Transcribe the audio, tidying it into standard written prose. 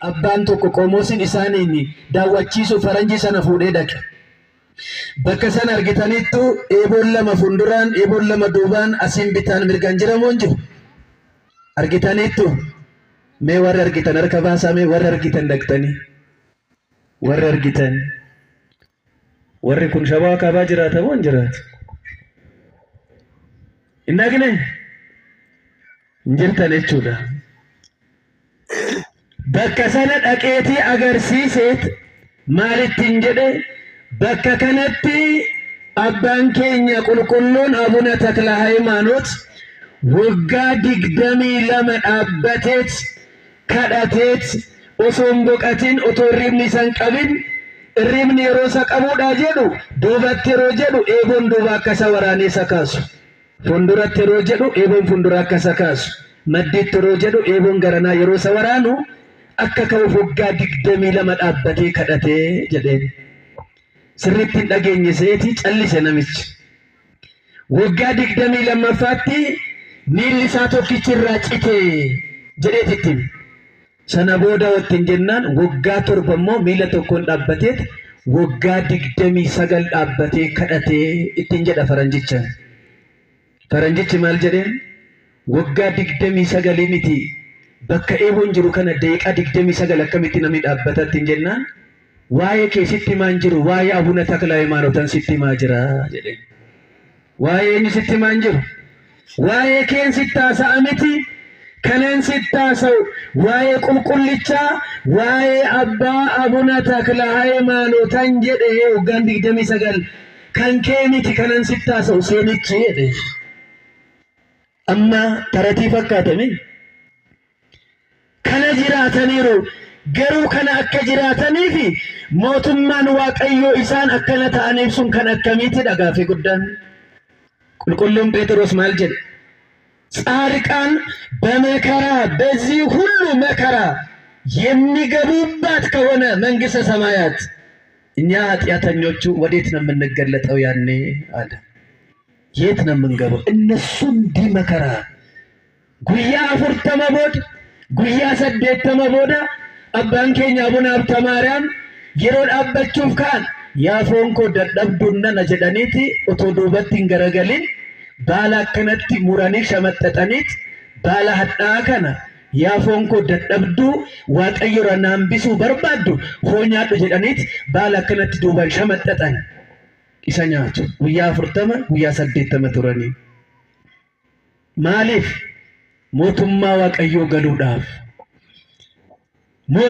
Abbaan tokko qomoosin isaaniin daawwachiisu faranjii sana fuudhee dhaqe. Bakka sana argitaniittu eeboon lama fuulduraan, eeboon lama duubaan, asiin bitaan mirgaan jiramoo hin jiru? Argitaniittu mee warra argitan harka baasaa, mee warra argitan dhaqxanii. Warra argitan. Warri kun Shawaa Kaabaa jiraata moo hin jiraatu? Hin dhaqne? Hin jirtan jechuudha. Bakka sana dhaqeetii agarsiiseet maalittiin jedhe bakka kanatti abbaan keenya qulqulluun Abuna Takla Hayimaanoot waggaa 22 dhaabbateet kadhateet osoo hin boqatin otoo irribni isan qabin irribni yeroo isa qabuudha jedhu duubatti yeroo jedhu eeboon duuba akka isa waraanee isa kaasu fuulduratti yeroo jedhu eeboon fuuldura akka isa kaasu maddiitti yeroo jedhu eeboon garanaa yeroo isa waraanu akka ka'uuf waggaa 22 dhaabbatee kadhatee jedheen. Sirriitti hin dhageenye seetii callise namichi. Waggaa 22ffaatti miilli isaa tokkichi irraa cite jedheetitti. Sana booda wattiin jennaan waggaa 7 immoo miila tokkoon dhaabbateet waggaa 29 dhaabbatee kadhatee ittiin jedha faranjicha. Faranjichi maal jedheen? Waggaa 29 miti. Bakka eeboon jiru kana daqiiqaa 29 akkamitti namni dhaabbata ittiin jennaan waa'ee kee sitti maan jiru waa'ee Abuna Takla Hayimaanootan sitti maa jira jedheen. Waa'ee eenyu sitti maan jiru? Waa'ee keen sitti haasa'a miti kaneen sitti haasa'u waa'ee qulqullichaa waa'ee abbaa Abuna Takla Hayimaanootan jedhee waggaan 29 kan kee miti kaneen sitti haasa'u seenichi jedhe. Amma taratii fakkaatame. Kana jiraataniiru garuu kana akka jiraataniifi mootummaan Waaqayyoo isaan akkana ta'aniif sun kan akkamitti dhagaafe guddaan. Qulqulluun Phexros maal jedhe? ጻድቃን በመከራ በዚህ ሁሉ መከራ የሚገቡባት ከሆነ መንግሥተ ሰማያት እኛ ኃጢአተኞቹ ወዴት ነው የምንገለጠው ያኔ አለ። የት ነው የምንገባው? እነሱ እንዲህ መከራ ጉያ አፉርተመ ቦድ Guyyaa 8 booda abbaan keenya Abuna Habta Maariyaam yeroo dhaabbachuuf ka'an yaa foon koo dadhabduun nana jedhaniiti otoo duubatti hin garagalin baala akkanatti muranii shamaxxaxaniit baala hadhaa kana yaa foon koo dadhabduu Waaqayyo irraa hambisuu barbaaddu hoo nyaadhu jedhaniit baala akkanatti duubaan shamaxxaxan isa nyaatu. Guyyaa 40 guyyaa 80 turanii. Maaliif? Mootummaa Waaqayyoo galuudhaaf.